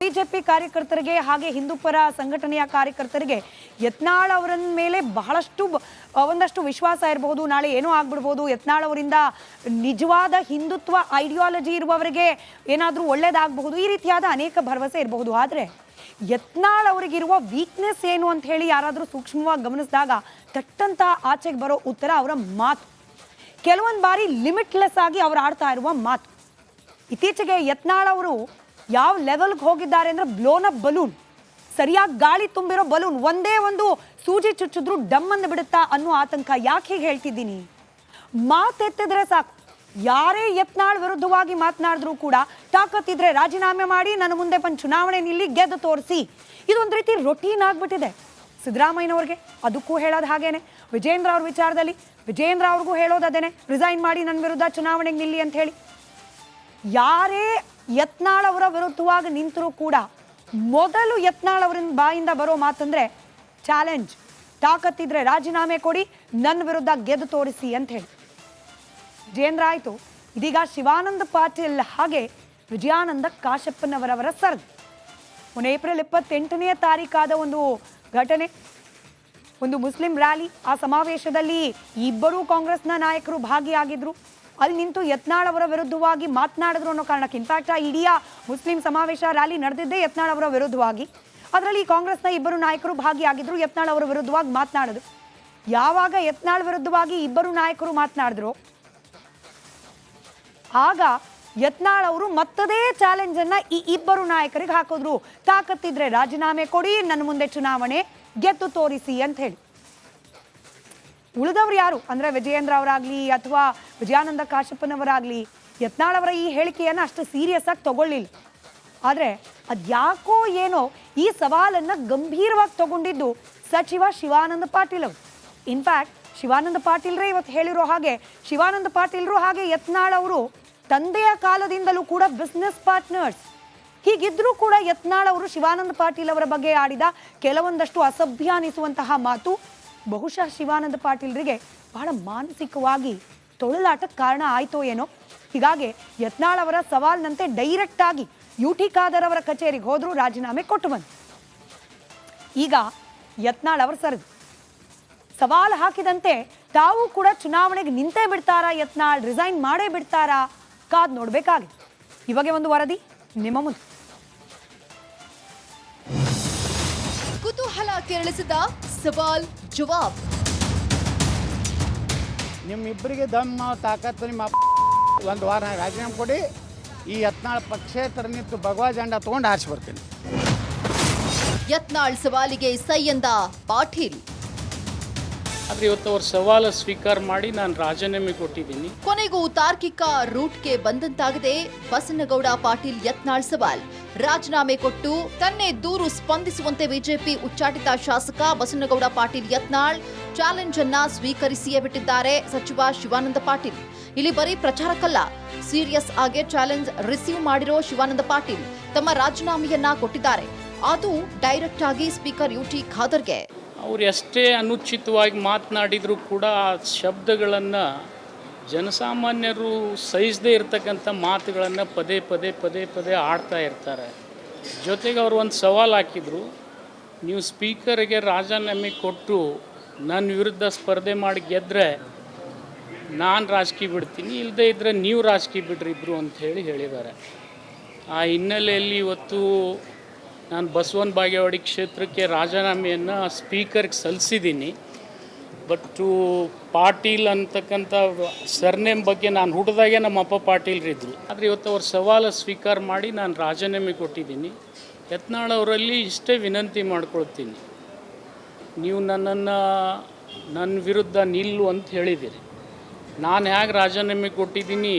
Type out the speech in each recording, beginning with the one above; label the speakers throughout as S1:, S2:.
S1: BJP ಕಾರ್ಯಕರ್ತರಿಗೆ ಹಾಗೆ ಹಿಂದೂ ಪರ ಸಂಘಟನೆಯ ಕಾರ್ಯಕರ್ತರಿಗೆ ಯತ್ನಾಳ್ ಅವರ ಮೇಲೆ ಒಂದಷ್ಟು ವಿಶ್ವಾಸ ಇರಬಹುದು. ನಾಳೆ ಏನೋ ಆಗ್ಬಿಡ್ಬೋದು, ಯತ್ನಾಳ್ ಅವರಿಂದ ನಿಜವಾದ ಹಿಂದುತ್ವ ಐಡಿಯಾಲಜಿ ಇರುವವರಿಗೆ ಏನಾದರೂ ಒಳ್ಳೇದಾಗಬಹುದು, ಈ ರೀತಿಯಾದ ಅನೇಕ ಭರವಸೆ ಇರಬಹುದು. ಆದರೆ ಯತ್ನಾಳ್ ಅವರಿಗಿರುವ ವೀಕ್ನೆಸ್ ಏನು ಅಂತ ಹೇಳಿ ಯಾರಾದರೂ ಸೂಕ್ಷ್ಮವಾಗಿ ಗಮನಿಸಿದಾಗ ತಟ್ಟಂತ ಆಚೆಗೆ ಬರೋ ಉತ್ತರ ಅವರ ಮಾತು. ಕೆಲವೊಂದು ಬಾರಿ ಲಿಮಿಟ್ಲೆಸ್ ಆಗಿ ಅವರು ಆಡ್ತಾ ಇರುವ ಮಾತು. ಇತ್ತೀಚೆಗೆ ಯತ್ನಾಳ್ ಅವರು ಯಾವ ಲೆವೆಲ್ಗೆ ಹೋಗಿದ್ದಾರೆ ಅಂದರೆ ಬ್ಲೋನ್ ಅಪ್ ಬಲೂನ್, ಸರಿಯಾಗಿ ಗಾಳಿ ತುಂಬಿರೋ ಬಲೂನ್, ಒಂದೇ ಒಂದು ಸೂಜಿ ಚುಚ್ಚಿದ್ರು ಡಮ್ಮನ್ನು ಬಿಡುತ್ತಾ ಅನ್ನೋ ಆತಂಕ. ಯಾಕೆ ಹೀಗೆ ಹೇಳ್ತಿದ್ದೀನಿ? ಮಾತೆತ್ತಿದ್ರೆ ಸಾಕು, ಯಾರೇ ಯತ್ನಾಳ್ ವಿರುದ್ಧವಾಗಿ ಮಾತನಾಡಿದ್ರು ಕೂಡ ತಾಕತ್ತಿದ್ರೆ ರಾಜೀನಾಮೆ ಮಾಡಿ ನನ್ನ ಮುಂದೆ ಬಂದು ಚುನಾವಣೆ ನಿಲ್ಲಿ ಗೆದ್ದು ತೋರಿಸಿ, ಇದೊಂದು ರೀತಿ ರೊಟೀನ್ ಆಗಿಬಿಟ್ಟಿದೆ ಸಿದ್ದರಾಮಯ್ಯನವ್ರಿಗೆ. ಅದಕ್ಕೂ ಹೇಳೋದು ಹಾಗೇನೆ. ವಿಜೇಂದ್ರ ಅವ್ರ ವಿಚಾರದಲ್ಲಿ ವಿಜೇಂದ್ರ ಅವ್ರಿಗೂ ಹೇಳೋದು ಅದೇನೆ, ರಿಸೈನ್ ಮಾಡಿ ನನ್ನ ವಿರುದ್ಧ ಚುನಾವಣೆಗೆ ನಿಲ್ಲಿ ಅಂತ ಹೇಳಿ. ಯಾರೇ ಯತ್ನಾಳ್ ಅವರ ವಿರುದ್ಧವಾಗಿ ನಿಂತರೂ ಕೂಡ ಮೊದಲು ಯತ್ನಾಳ್ ಅವರಿಂದ ಬಾಯಿಂದ ಬರೋ ಮಾತಂದ್ರೆ ಚಾಲೆಂಜ್, ತಾಕತ್ತಿದ್ರೆ ರಾಜೀನಾಮೆ ಕೊಡಿ, ನನ್ನ ವಿರುದ್ಧ ಗೆದ್ದು ತೋರಿಸಿ ಅಂತ ಹೇಳಿ. ವಿಜೇಂದ್ರ ಆಯಿತು, ಇದೀಗ ಶಿವಾನಂದ ಪಾಟೀಲ್ ಹಾಗೆ ವಿಜಯಾನಂದ ಕಾಶಪ್ಪನವರವರ ಸರದಿ. ಮೊನ್ನೆ ಏಪ್ರಿಲ್ 28ನೇ ತಾರೀಕಾದ ಒಂದು ಘಟನೆ, ಒಂದು ಮುಸ್ಲಿಂ ರ್ಯಾಲಿ. ಆ ಸಮಾವೇಶದಲ್ಲಿ ಇಬ್ಬರೂ ಕಾಂಗ್ರೆಸ್ನ ನಾಯಕರು ಭಾಗಿಯಾಗಿದ್ರು. ಅಲ್ಲಿ ನಿಂತು ಯತ್ನಾಳ್ ಅವರ ವಿರುದ್ಧವಾಗಿ ಮಾತನಾಡಿದ್ರು ಅನ್ನೋ ಕಾರಣಕ್ಕೆ, ಇನ್ಫ್ಯಾಕ್ಟ್ ಆ ಇಡೀ ಮುಸ್ಲಿಂ ಸಮಾವೇಶ ರ್ಯಾಲಿ ನಡೆದಿದ್ದೇ ಯತ್ನಾಳ್ ಅವರ ವಿರುದ್ಧವಾಗಿ. ಅದರಲ್ಲಿ ಕಾಂಗ್ರೆಸ್ನ ಇಬ್ಬರು ನಾಯಕರು ಭಾಗಿಯಾಗಿದ್ರು, ಯತ್ನಾಳ್ ಅವರ ವಿರುದ್ಧವಾಗಿ ಮಾತನಾಡಿದ್ರು. ಯಾವಾಗ ಯತ್ನಾಳ್ ವಿರುದ್ಧವಾಗಿ ಇಬ್ಬರು ನಾಯಕರು ಮಾತನಾಡಿದ್ರು, ಆಗ ಯತ್ನಾಳ್ ಅವರು ಮತ್ತದೇ ಚಾಲೆಂಜ್ ಅನ್ನ ಈ ಇಬ್ಬರು ನಾಯಕರಿಗೆ ಹಾಕಿದ್ರು. ತಾಕತ್ತಿದ್ರೆ ರಾಜೀನಾಮೆ ಕೊಡಿ, ನನ್ನ ಮುಂದೆ ಚುನಾವಣೆ ಗೆದ್ದು ತೋರಿಸಿ ಅಂತ ಹೇಳಿ. ಉಳಿದವರು ಯಾರು ಅಂದ್ರೆ ವಿಜಯೇಂದ್ರ ಅವರಾಗ್ಲಿ ಅಥವಾ ವಿಜಯಾನಂದ ಕಾಶಪ್ಪನವರಾಗ್ಲಿ ಯತ್ನಾಳ್ ಅವರ ಈ ಹೇಳಿಕೆಯನ್ನು ಅಷ್ಟು ಸೀರಿಯಸ್ ಆಗಿ ತಗೊಳ್ಳಿಲ್ಲ. ಆದರೆ ಅದ್ಯಾಕೋ ಏನೋ ಈ ಸವಾಲನ್ನು ಗಂಭೀರವಾಗಿ ತಗೊಂಡಿದ್ದು ಸಚಿವ ಶಿವಾನಂದ ಪಾಟೀಲ್ ಅವರು. ಇನ್ಫ್ಯಾಕ್ಟ್ ಶಿವಾನಂದ ಪಾಟೀಲ್ರೇ ಇವತ್ತು ಹೇಳಿರೋ ಹಾಗೆ, ಶಿವಾನಂದ ಪಾಟೀಲ್ರು ಹಾಗೆ ಯತ್ನಾಳ್ ಅವರು ತಂದೆಯ ಕಾಲದಿಂದಲೂ ಕೂಡ ಬಿಸ್ನೆಸ್ ಪಾರ್ಟ್ನರ್ಸ್. ಹೀಗಿದ್ರೂ ಕೂಡ ಯತ್ನಾಳ್ ಅವರು ಶಿವಾನಂದ ಪಾಟೀಲ್ ಅವರ ಬಗ್ಗೆ ಆಡಿದ ಕೆಲವೊಂದಷ್ಟು ಅಸಭ್ಯ ಅನಿಸುವಂತಹ ಮಾತು ಬಹುಶಃ ಶಿವಾನಂದ ಪಾಟೀಲ್ರಿಗೆ ಬಹಳ ಮಾನಸಿಕವಾಗಿ ತೊಳಲಾಟಕ್ಕೆ ಕಾರಣ ಆಯಿತೋ ಏನೋ. ಹೀಗಾಗಿ ಯತ್ನಾಳ್ ಅವರ ಸವಾಲ್ನಂತೆ ಡೈರೆಕ್ಟ್ ಆಗಿ UT ಖಾದರ್ ಅವರ ಕಚೇರಿಗೆ ಹೋದ್ರು, ರಾಜೀನಾಮೆ ಕೊಟ್ಟು ಬಂದು. ಈಗ ಯತ್ನಾಳ್ ಅವರ ಸರದಿ ಸವಾಲು ಹಾಕಿದಂತೆ ತಾವು ಕೂಡ ಚುನಾವಣೆಗೆ ನಿಂತೇ ಬಿಡ್ತಾರಾ, ಯತ್ನಾಳ್ ರಿಸೈನ್ ಮಾಡೇ ಬಿಡ್ತಾರಾ, ಕಾದ್ ನೋಡ್ಬೇಕಾಗಿದೆ. ಇವಾಗ ಒಂದು ವರದಿ ನಿಮ್ಮ ಮುಂದೆ.
S2: ಕುತೂಹಲ ಕೆರಳಿಸಿದ ಸವಾಲ್ ಜವಾಬ್.
S3: ನಿಮ್ಮಿಬ್ಬರಿಗೆ ದಮ್ಮ ತಾಕತ್ತು, ನಿಮ್ಮ ಒಂದು ವಾರ ರಾಜೀನಾಮೆ ಕೊಡಿ, ಈ ಯತ್ನಾಳ್ ಪಕ್ಷೇತರ ನಿಂತು ಭಗವಾ ಜೆಂಡಾ ತಗೊಂಡು ಆರಿಸಿ ಬರ್ತೀನಿ.
S2: ಯತ್ನಾಳ್ ಸವಾಲಿಗೆ ಸೈ ಎಂದ ಪಾಟೀಲ್.
S4: ಆದರೆ ಇವತ್ತು ಅವ್ರ ಸವಾಲ ಸ್ವೀಕಾರ ಮಾಡಿ ನಾನು ರಾಜೀನಾಮೆ ಕೊಟ್ಟಿದ್ದೀನಿ.
S2: ಕೊನೆಗೂ ತಾರ್ಕಿಕ ರೂಟ್ಗೆ ಬಂದಂತಾಗಿದೆ ಬಸನಗೌಡ ಪಾಟೀಲ್ ಯತ್ನಾಳ್ ಸವಾಲ್. ರಾಜೀನಾಮೆ ಕೊಟ್ಟು ತನ್ನೇ ದೂರು ಸ್ಪಂದಿಸುವಂತೆ ಬಿಜೆಪಿ ಉಚ್ಚಾಟಿತ ಶಾಸಕ ಬಸನಗೌಡ ಪಾಟೀಲ್ ಯತ್ನಾಳ್ ಚಾಲೆಂಜ್ ಅನ್ನ ಸ್ವೀಕರಿಸಿಯೇ ಬಿಟ್ಟಿದ್ದಾರೆ ಸಚಿವ ಶಿವಾನಂದ ಪಾಟೀಲ್. ಇಲ್ಲಿ ಬರೀ ಪ್ರಚಾರಕ್ಕಲ್ಲ, ಸೀರಿಯಸ್ ಆಗಿ ಚಾಲೆಂಜ್ ರಿಸೀವ್ ಮಾಡಿರೋ ಶಿವಾನಂದ ಪಾಟೀಲ್ ತಮ್ಮ ರಾಜೀನಾಮೆಯನ್ನ ಕೊಟ್ಟಿದ್ದಾರೆ. ಅದು ಡೈರೆಕ್ಟ್ ಆಗಿ ಸ್ಪೀಕರ್ UT ಖಾದರ್ಗೆ.
S4: ಅವ್ರು ಎಷ್ಟೇ ಅನುಚಿತವಾಗಿ ಮಾತನಾಡಿದರೂ ಕೂಡ ಆ ಶಬ್ದಗಳನ್ನು ಜನಸಾಮಾನ್ಯರು ಸಹಿಸದೇ ಇರತಕ್ಕಂಥ ಮಾತುಗಳನ್ನು ಪದೇ ಪದೇ ಪದೇ ಪದೇ ಆಡ್ತಾ ಇರ್ತಾರೆ. ಜೊತೆಗೆ ಅವರು ಒಂದು ಸವಾಲು ಹಾಕಿದರು, ನೀವು ಸ್ಪೀಕರ್ಗೆ ರಾಜೀನಾಮೆ ಕೊಟ್ಟು ನನ್ನ ವಿರುದ್ಧ ಸ್ಪರ್ಧೆ ಮಾಡಿ ಗೆದ್ದರೆ ನಾನು ರಾಜಕೀಯ ಬಿಡ್ತೀನಿ, ಇಲ್ಲದೇ ಇದ್ದರೆ ನೀವು ರಾಜಕೀಯ ಬಿಡ್ರಿ ಇಬ್ಬರು ಅಂಥೇಳಿ ಹೇಳಿದ್ದಾರೆ. ಆ ಹಿನ್ನೆಲೆಯಲ್ಲಿ ಇವತ್ತು ನಾನು ಬಸವನ ಬಾಗೇವಾಡಿ ಕ್ಷೇತ್ರಕ್ಕೆ ರಾಜೀನಾಮೆಯನ್ನು ಸ್ಪೀಕರ್ಗೆ ಸಲ್ಲಿಸಿದ್ದೀನಿ. ಬಟ್ ಪಾಟೀಲ್ ಅಂತಕ್ಕಂಥ ಸರ್ನೇಮ್ ಬಗ್ಗೆ ನಾನು ಹುಟ್ಟಿದಾಗೆ ನಮ್ಮ ಅಪ್ಪ ಪಾಟೀಲ್ರಿದ್ದರು. ಆದರೆ ಇವತ್ತು ಅವ್ರ ಸವಾಲು ಸ್ವೀಕಾರ ಮಾಡಿ ನಾನು ರಾಜೀನಾಮೆ ಕೊಟ್ಟಿದ್ದೀನಿ. ಯತ್ನಾಳ್ ಅವರಲ್ಲಿ ಇಷ್ಟೇ ವಿನಂತಿ ಮಾಡ್ಕೊಳ್ತೀನಿ, ನೀವು ನನ್ನನ್ನು ನನ್ನ ವಿರುದ್ಧ ನಿಲ್ಲು ಅಂತ ಹೇಳಿದ್ದೀರಿ. ನಾನು ಹೇಗೆ ರಾಜೀನಾಮೆ ಕೊಟ್ಟಿದ್ದೀನಿ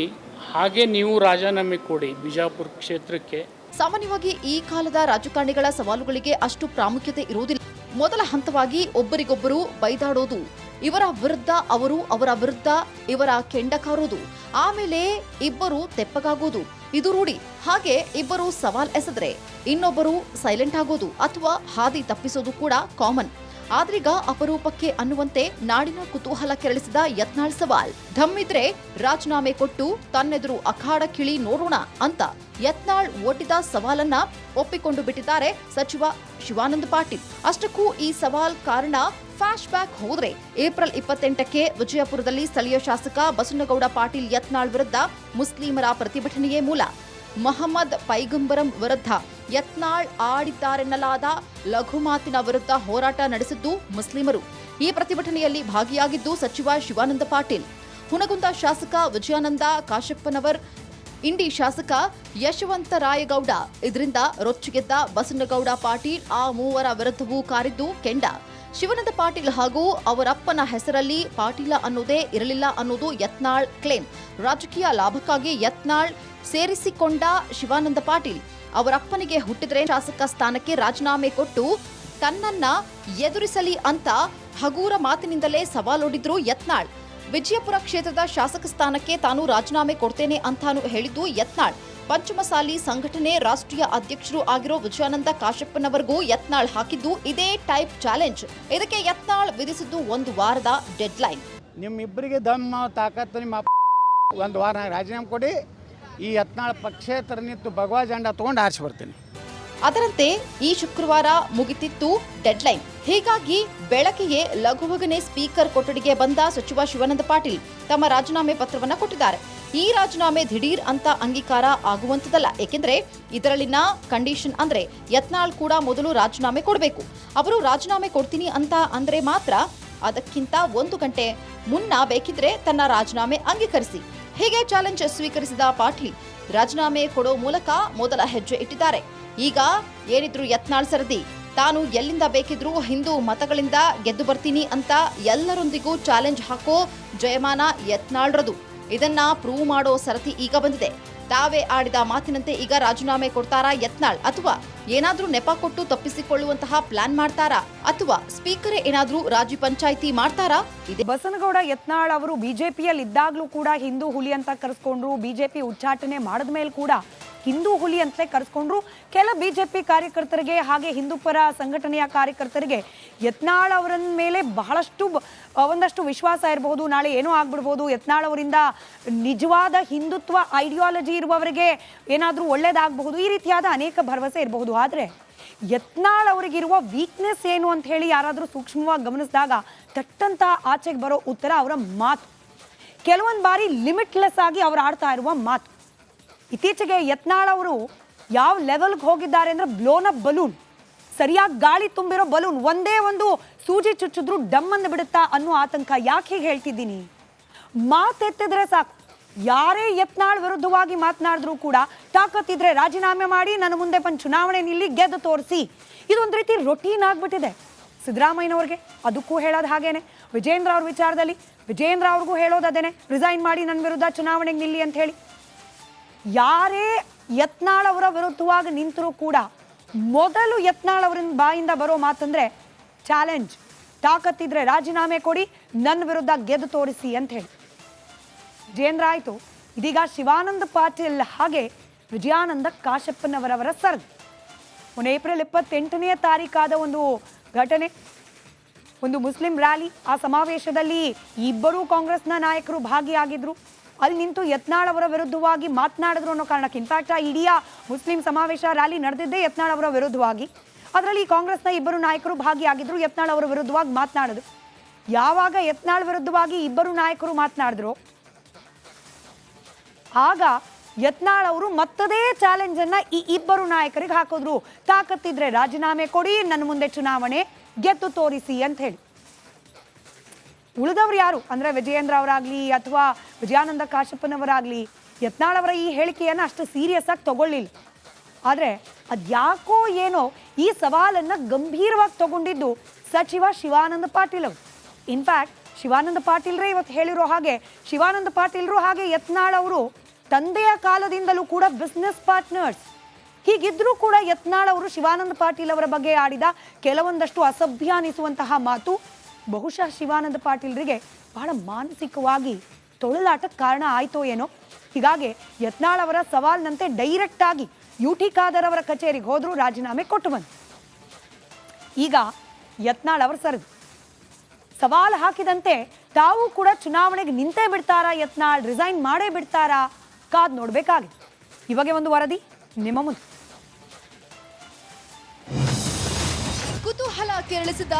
S4: ಹಾಗೆ ನೀವು ರಾಜೀನಾಮೆ ಕೊಡಿ ಬಿಜಾಪುರ ಕ್ಷೇತ್ರಕ್ಕೆ.
S2: ಸಾಮಾನ್ಯವಾಗಿ ಈ ಕಾಲದ ರಾಜಕಾರಣಿಗಳ ಸವಾಲುಗಳಿಗೆ ಅಷ್ಟು ಪ್ರಾಮುಖ್ಯತೆ ಇರುವುದಿಲ್ಲ. ಮೊದಲ ಹಂತವಾಗಿ ಒಬ್ಬರಿಗೊಬ್ಬರು ಬೈದಾಡೋದು, ಇವರ ವಿರುದ್ಧ ಅವರು, ಅವರ ವಿರುದ್ಧ ಇವರ ಕೆಂಡ ಕಾರೋದು, ಆಮೇಲೆ ಇಬ್ಬರು ತೆಪ್ಪಗಾಗೋದು, ಇದು ರೂಢಿ. ಹಾಗೆ ಇಬ್ಬರು ಸವಾಲ್ ಎಸೆದ್ರೆ ಇನ್ನೊಬ್ಬರು ಸೈಲೆಂಟ್ ಆಗೋದು ಅಥವಾ ಹಾದಿ ತಪ್ಪಿಸೋದು ಕೂಡ ಕಾಮನ್. ಆದ್ರೀಗ ಅಪರೂಪಕ್ಕೆ ಅನ್ನುವಂತೆ ನಾಡಿನ ಕುತೂಹಲ ಕೆರಳಿಸಿದ ಯತ್ನಾಳ್ ಸವಾಲ್. ಧಮ್ಮಿದ್ರೆ ರಾಜೀನಾಮೆ ಕೊಟ್ಟು ತನ್ನೆದುರು ಅಖಾಡಕ್ಕಿಳಿ ನೋಡೋಣ ಅಂತ ಯತ್ನಾಳ್ ಒಡ್ಡಿದ ಸವಾಲನ್ನ ಒಪ್ಪಿಕೊಂಡು ಬಿಟ್ಟಿದ್ದಾರೆ ಸಚಿವ ಶಿವಾನಂದ ಪಾಟೀಲ್. ಅಷ್ಟಕ್ಕೂ ಈ ಸವಾಲ್ ಕಾರಣ ಫ್ಲಾಶ್ ಬ್ಯಾಕ್ ಹೋದ್ರೆ ಏಪ್ರಿಲ್ 28ಕ್ಕೆ ವಿಜಯಪುರದಲ್ಲಿ ಸ್ಥಳೀಯ ಶಾಸಕ ಬಸನಗೌಡ ಪಾಟೀಲ್ ಯತ್ನಾಳ್ ವಿರುದ್ಧ ಮುಸ್ಲಿಮರ ಪ್ರತಿಭಟನೆಯೇ ಮೂಲ. ಮೊಹಮ್ಮದ್ ಪೈಗಂಬರಂ ವಿರುದ್ಧ ಯತ್ನಾಳ್ ಆಡಿದ್ದಾರೆನ್ನಲಾದ ಲಘು ಮಾತಿನ ವಿರುದ್ಧ ಹೋರಾಟ ನಡೆಸಿದ್ದು ಮುಸ್ಲಿಮರು. ಈ ಪ್ರತಿಭಟನೆಯಲ್ಲಿ ಭಾಗಿಯಾಗಿದ್ದು ಸಚಿವ ಶಿವಾನಂದ ಪಾಟೀಲ್. ಹುನಗುಂದ ಶಾಸಕ ವಿಜಯಾನಂದ ಕಾಶಪ್ಪನವರ್, ಇಂಡಿ ಶಾಸಕ ಯಶವಂತರಾಯಗೌಡ. ಇದರಿಂದ ರೊಚ್ಚಿಗೆದ್ದ ಬಸನಗೌಡ ಪಾಟೀಲ್ ಆ ಮೂವರ ವಿರುದ್ಧವೂ ಕಾರಿದ್ದು ಕೆಂಡ. ಶಿವಾನಂದ ಪಾಟೀಲ್ ಹಾಗೂ ಅವರಪ್ಪನ ಹೆಸರಲ್ಲಿ ಪಾಟೀಲ ಅನ್ನೋದೇ ಇರಲಿಲ್ಲ ಅನ್ನೋದು ಯತ್ನಾಳ್ ಕ್ಲೇಮ್. ರಾಜಕೀಯ ಲಾಭಕ್ಕಾಗಿ ಯತ್ನಾಳ್ ಸೇರಿಸಿಕೊಂಡ ಶಿವಾನಂದ ಪಾಟೀಲ್ ಅವರಪ್ಪನಿಗೆ ಹುಟ್ಟಿದ್ರೆ ಶಾಸಕ ಸ್ಥಾನಕ್ಕೆ ರಾಜೀನಾಮೆ ಕೊಟ್ಟು ತನ್ನನ್ನ ಎದುರಿಸಲಿ ಅಂತ ಹಗೂರ ಮಾತಿನಿಂದಲೇ ಸವಾಲೊಡ್ಡಿದ್ರು ಯತ್ನಾಳ್. ವಿಜಯಪುರ ಕ್ಷೇತ್ರದ ಶಾಸಕ ಸ್ಥಾನಕ್ಕೆ ತಾನು ರಾಜೀನಾಮೆ ಕೊಡ್ತೇನೆ ಅಂತಾನು ಹೇಳಿದ್ದು ಯತ್ನಾಳ್. ಪಂಚಮಸಾಲಿ ಸಂಘಟನೆ ರಾಷ್ಟ್ರೀಯ ಅಧ್ಯಕ್ಷರು ಆಗಿರೋ ವಿಜಯಾನಂದ ಕಾಶಪ್ಪನವರೆಗೂ ಯತ್ನಾಳ್ ಹಾಕಿದ್ದು ಇದೇ ಟೈಪ್ ಚಾಲೆಂಜ್. ಇದಕ್ಕೆ ಯತ್ನಾಳ್ ವಿಧಿಸಿದ್ದು 1 ವಾರದ ಡೆಡ್ಲೈನ್.
S3: ನಿಮ್ಮಿಬ್ಬರಿಗೆ ದಮ್ಮ ತಾಕತ್ತು ನಿಮ್ಮ ಒಂದು ವಾರ ರಾಜೀನಾಮೆ ಕೊಡಿ, ಈ ಯತ್ನಾಳ್ ಪಕ್ಷೇತರ ನಿಂತು ಭಗವಾ ಜೆಂಡಾ ತಗೊಂಡು ಆರಿಸಿ ಬರ್ತೀನಿ.
S2: ಅದರಂತೆ ಈ ಶುಕ್ರವಾರ ಮುಗಿತಿತ್ತು ಡೆಡ್ಲೈನ್. ಹೀಗಾಗಿ ಬೆಳಕಿಗೆ ಲಘುವಗನೆ ಸ್ಪೀಕರ್ ಕೊಠಡಿಗೆ ಬಂದ ಸಚಿವ ಶಿವಾನಂದ ಪಾಟೀಲ್ ತಮ್ಮ ರಾಜೀನಾಮೆ ಪತ್ರವನ್ನ ಕೊಟ್ಟಿದ್ದಾರೆ. ಈ ರಾಜೀನಾಮೆ ದಿಢೀರ್ ಅಂತ ಅಂಗೀಕಾರ ಆಗುವಂತದಲ್ಲ. ಏಕೆಂದ್ರೆ ಇದರಲ್ಲಿನ ಕಂಡೀಷನ್ ಅಂದ್ರೆ ಯತ್ನಾಳ್ ಕೂಡ ಮೊದಲು ರಾಜೀನಾಮೆ ಕೊಡಬೇಕು. ಅವರು ರಾಜೀನಾಮೆ ಕೊಡ್ತೀನಿ ಅಂತ ಅಂದ್ರೆ ಮಾತ್ರ ಅದಕ್ಕಿಂತ 1 ಗಂಟೆ ಮುನ್ನ ಬೇಕಿದ್ರೆ ತನ್ನ ರಾಜೀನಾಮೆ ಅಂಗೀಕರಿಸಿ. ಹೀಗೆ ಚಾಲೆಂಜ್ ಸ್ವೀಕರಿಸಿದ ಪಾಟೀಲ್ ರಾಜೀನಾಮೆ ಕೊಡೋ ಮೂಲಕ ಮೊದಲ ಹೆಜ್ಜೆ ಇಟ್ಟಿದ್ದಾರೆ. ಈಗ ಏನಿದ್ರು ಯತ್ನಾಳ್ ಸರದಿ. ತಾನು ಎಲ್ಲಿಂದ ಬೇಕಿದ್ರೂ ಹಿಂದೂ ಮತಗಳಿಂದ ಗೆದ್ದು ಬರ್ತೀನಿ ಅಂತ ಎಲ್ಲರೊಂದಿಗೂ ಚಾಲೆಂಜ್ ಹಾಕೋ ಜಯಮಾನ ಯತ್ನಾಳ್ರದು. ಇದನ್ನ ಪ್ರೂವ್ ಮಾಡೋ ಸರತಿ ಈಗ ಬಂದಿದೆ. ತಾವೇ ಆಡಿದ ಮಾತಿನಂತೆ ಈಗ ರಾಜೀನಾಮೆ ಕೊಡ್ತಾರಾ ಯತ್ನಾಳ್, ಅಥವಾ ಏನಾದ್ರೂ ನೆಪ ಕೊಟ್ಟು ತಪ್ಪಿಸಿಕೊಳ್ಳುವಂತಹ ಪ್ಲಾನ್ ಮಾಡ್ತಾರಾ, ಅಥವಾ ಸ್ಪೀಕರ್ ಏನಾದ್ರೂ ರಾಜಿ ಪಂಚಾಯಿತಿ ಮಾಡ್ತಾರಾ?
S1: ಬಸನಗೌಡ ಯತ್ನಾಳ್ ಅವರು ಬಿಜೆಪಿಯಲ್ಲಿ ಇದ್ದಾಗ್ಲೂ ಕೂಡ ಹಿಂದೂ ಹುಲಿ ಅಂತ ಕರೆಸ್ಕೊಂಡ್ರು. ಬಿಜೆಪಿ ಉಚ್ಚಾಟನೆ ಮಾಡಿದ ಮೇಲೆ ಕೂಡ ಹಿಂದೂ ಹುಲಿ ಅಂತಲೇ ಕರೆಸ್ಕೊಂಡ್ರು. ಕೆಲ ಬಿಜೆಪಿ ಕಾರ್ಯಕರ್ತರಿಗೆ ಹಾಗೆ ಹಿಂದೂ ಪರ ಸಂಘಟನೆಯ ಕಾರ್ಯಕರ್ತರಿಗೆ ಯತ್ನಾಳ್ ಅವರ ಮೇಲೆ ಬಹಳಷ್ಟು ಒಂದಷ್ಟು ವಿಶ್ವಾಸ ಇರಬಹುದು. ನಾಳೆ ಏನೋ ಆಗ್ಬಿಡ್ಬೋದು, ಯತ್ನಾಳ್ ಅವರಿಂದ ನಿಜವಾದ ಹಿಂದುತ್ವ ಐಡಿಯಾಲಜಿ ಇರುವವರಿಗೆ ಏನಾದರೂ ಒಳ್ಳೇದಾಗಬಹುದು, ಈ ರೀತಿಯಾದ ಅನೇಕ ಭರವಸೆ ಇರಬಹುದು. ಆದರೆ ಯತ್ನಾಳ್ ಅವರಿಗಿರುವ ವೀಕ್ನೆಸ್ ಏನು ಅಂತ ಹೇಳಿ ಯಾರಾದರೂ ಸೂಕ್ಷ್ಮವಾಗಿ ಗಮನಿಸಿದಾಗ ತಟ್ಟಂತ ಆಚೆಗೆ ಬರೋ ಉತ್ತರ ಅವರ ಮಾತು. ಕೆಲವೊಂದು ಬಾರಿ ಲಿಮಿಟ್ಲೆಸ್ ಆಗಿ ಅವರು ಆಡ್ತಾ ಇರುವ ಮಾತು. ಇತ್ತೀಚೆಗೆ ಯತ್ನಾಳ್ ಅವರು ಯಾವ ಲೆವೆಲ್ಗೆ ಹೋಗಿದ್ದಾರೆ ಅಂದ್ರೆ ಬ್ಲೋನ್ ಅಪ್ ಬಲೂನ್, ಸರಿಯಾಗಿ ಗಾಳಿ ತುಂಬಿರೋ ಬಲೂನ್, ಒಂದೇ ಒಂದು ಸೂಜಿ ಚುಚ್ಚಿದ್ರು ಡಮ್ಮನ್ನು ಬಿಡುತ್ತಾ ಅನ್ನೋ ಆತಂಕ. ಯಾಕೆ ಹೀಗೆ ಹೇಳ್ತಿದ್ದೀನಿ? ಮಾತೆತ್ತಿದ್ರೆ ಸಾಕು, ಯಾರೇ ಯತ್ನಾಳ್ ವಿರುದ್ಧವಾಗಿ ಮಾತನಾಡಿದ್ರು ಕೂಡ ತಾಕತ್ತಿದ್ರೆ ರಾಜೀನಾಮೆ ಮಾಡಿ ನನ್ನ ಮುಂದೆ ಬಂದು ಚುನಾವಣೆ ನಿಲ್ಲಿ ಗೆದ್ದು ತೋರಿಸಿ, ಇದೊಂದು ರೀತಿ ರೊಟೀನ್ ಆಗಿಬಿಟ್ಟಿದೆ ಸಿದ್ದರಾಮಯ್ಯನವ್ರಿಗೆ. ಅದಕ್ಕೂ ಹೇಳೋದು ಹಾಗೇನೆ. ವಿಜೇಂದ್ರ ಅವ್ರ ವಿಚಾರದಲ್ಲಿ ವಿಜೇಂದ್ರ ಅವ್ರಿಗೂ ಹೇಳೋದು ಅದೇನೆ, ರಿಸೈನ್ ಮಾಡಿ ನನ್ನ ವಿರುದ್ಧ ಚುನಾವಣೆಗೆ ನಿಲ್ಲಿ ಅಂತ ಹೇಳಿ. ಯಾರೇ ಯತ್ನಾಳ್ ಅವರ ವಿರುದ್ಧವಾಗಿ ನಿಂತರೂ ಕೂಡ ಮೊದಲು ಯತ್ನಾಳ್ ಅವರಿಂದ ಬಾಯಿಂದ ಬರೋ ಮಾತಂದ್ರೆ ಚಾಲೆಂಜ್, ತಾಕತ್ತಿದ್ರೆ ರಾಜೀನಾಮೆ ಕೊಡಿ, ನನ್ನ ವಿರುದ್ಧ ಗೆದ್ದು ತೋರಿಸಿ ಅಂತ ಹೇಳಿ. ವಿಜೇಂದ್ರ ಆಯಿತು, ಇದೀಗ ಶಿವಾನಂದ ಪಾಟೀಲ್ ಹಾಗೆ ವಿಜಯಾನಂದ ಕಾಶಪ್ಪನವರವರ ಸರದಿ. ಮೊನ್ನೆ ಏಪ್ರಿಲ್ 28ನೇ ತಾರೀಕಾದ ಒಂದು ಘಟನೆ, ಒಂದು ಮುಸ್ಲಿಂ ರ್ಯಾಲಿ. ಆ ಸಮಾವೇಶದಲ್ಲಿ ಇಬ್ಬರೂ ಕಾಂಗ್ರೆಸ್ನ ನಾಯಕರು ಭಾಗಿಯಾಗಿದ್ರು. ಅಲ್ಲಿ ನಿಂತು ಯತ್ನಾಳ್ ಅವರ ವಿರುದ್ಧವಾಗಿ ಮಾತನಾಡಿದ್ರು ಅನ್ನೋ ಕಾರಣಕ್ಕೆ, ಇನ್ಫ್ಯಾಕ್ಟ್ ಆ ಇಡೀ ಮುಸ್ಲಿಂ ಸಮಾವೇಶ ರ್ಯಾಲಿ ನಡೆದಿದ್ದೇ ಯತ್ನಾಳ್ ಅವರ ವಿರುದ್ಧವಾಗಿ. ಅದರಲ್ಲಿ ಕಾಂಗ್ರೆಸ್ನ ಇಬ್ಬರು ನಾಯಕರು ಭಾಗಿಯಾಗಿದ್ರು, ಯತ್ನಾಳ್ ಅವರ ವಿರುದ್ಧವಾಗಿ ಮಾತನಾಡಿದ್ರು. ಯಾವಾಗ ಯತ್ನಾಳ್ ವಿರುದ್ಧವಾಗಿ ಇಬ್ಬರು ನಾಯಕರು ಮಾತನಾಡಿದ್ರು, ಆಗ ಯತ್ನಾಳ್ ಅವರು ಮತ್ತದೇ ಚಾಲೆಂಜ್ ಅನ್ನ ಈ ಇಬ್ಬರು ನಾಯಕರಿಗೆ ಹಾಕಿದ್ರು. ತಾಕತ್ತಿದ್ರೆ ರಾಜೀನಾಮೆ ಕೊಡಿ, ನನ್ನ ಮುಂದೆ ಚುನಾವಣೆ ಗೆದ್ದು ತೋರಿಸಿ ಅಂತ ಹೇಳಿ. ಉಳಿದವರು ಯಾರು ಅಂದ್ರೆ ವಿಜಯೇಂದ್ರ ಅವರಾಗ್ಲಿ ಅಥವಾ ವಿಜಯಾನಂದ ಕಾಶಪ್ಪನವರಾಗ್ಲಿ ಯತ್ನಾಳ್ ಅವರ ಈ ಹೇಳಿಕೆಯನ್ನು ಅಷ್ಟು ಸೀರಿಯಸ್ ಆಗಿ ತಗೊಳ್ಳಿಲ್ಲ. ಆದರೆ ಅದ್ಯಾಕೋ ಏನೋ ಈ ಸವಾಲನ್ನು ಗಂಭೀರವಾಗಿ ತಗೊಂಡಿದ್ದು ಸಚಿವ ಶಿವಾನಂದ ಪಾಟೀಲ್ ಅವರು. ಇನ್ಫ್ಯಾಕ್ಟ್ ಶಿವಾನಂದ ಪಾಟೀಲ್ರೇ ಇವತ್ತು ಹೇಳಿರೋ ಹಾಗೆ, ಶಿವಾನಂದ ಪಾಟೀಲ್ರು ಹಾಗೆ ಯತ್ನಾಳ್ ಅವರು ತಂದೆಯ ಕಾಲದಿಂದಲೂ ಕೂಡ ಬಿಸ್ನೆಸ್ ಪಾರ್ಟ್ನರ್ಸ್. ಹೀಗಿದ್ರೂ ಕೂಡ ಯತ್ನಾಳ್ ಅವರು ಶಿವಾನಂದ ಪಾಟೀಲ್ ಅವರ ಬಗ್ಗೆ ಆಡಿದ ಕೆಲವೊಂದಷ್ಟು ಅಸಭ್ಯ ಅನಿಸುವಂತಹ ಮಾತು ಬಹುಶಃ ಶಿವಾನಂದ ಪಾಟೀಲ್ರಿಗೆ ಬಹಳ ಮಾನಸಿಕವಾಗಿ ತೊಳಲಾಟಕ್ಕೆ ಕಾರಣ ಆಯ್ತೋ ಏನೋ. ಹೀಗಾಗಿ ಯತ್ನಾಳ್ ಅವರ ಸವಾಲ್ನಂತೆ ಡೈರೆಕ್ಟ್ ಆಗಿ UT ಖಾದರ್ ಅವರ ಕಚೇರಿಗೆ ಹೋದ್ರು, ರಾಜೀನಾಮೆ ಕೊಟ್ಟು ಬಂದು. ಈಗ ಯತ್ನಾಳ್ ಅವರ ಸರದಿ. ಸವಾಲು ಹಾಕಿದಂತೆ ತಾವು ಕೂಡ ಚುನಾವಣೆಗೆ ನಿಂತೇ ಬಿಡ್ತಾರಾ ಯತ್ನಾಳ್, ರಿಸೈನ್ ಮಾಡೇ ಬಿಡ್ತಾರಾ, ಕಾದ್ ನೋಡ್ಬೇಕಾಗಿದೆ. ಇವಾಗೆ ಒಂದು ವರದಿ ನಿಮ್ಮ ಮುಂದೆ.
S2: ಕುತೂಹಲ ಕೆರಳಿಸಿದ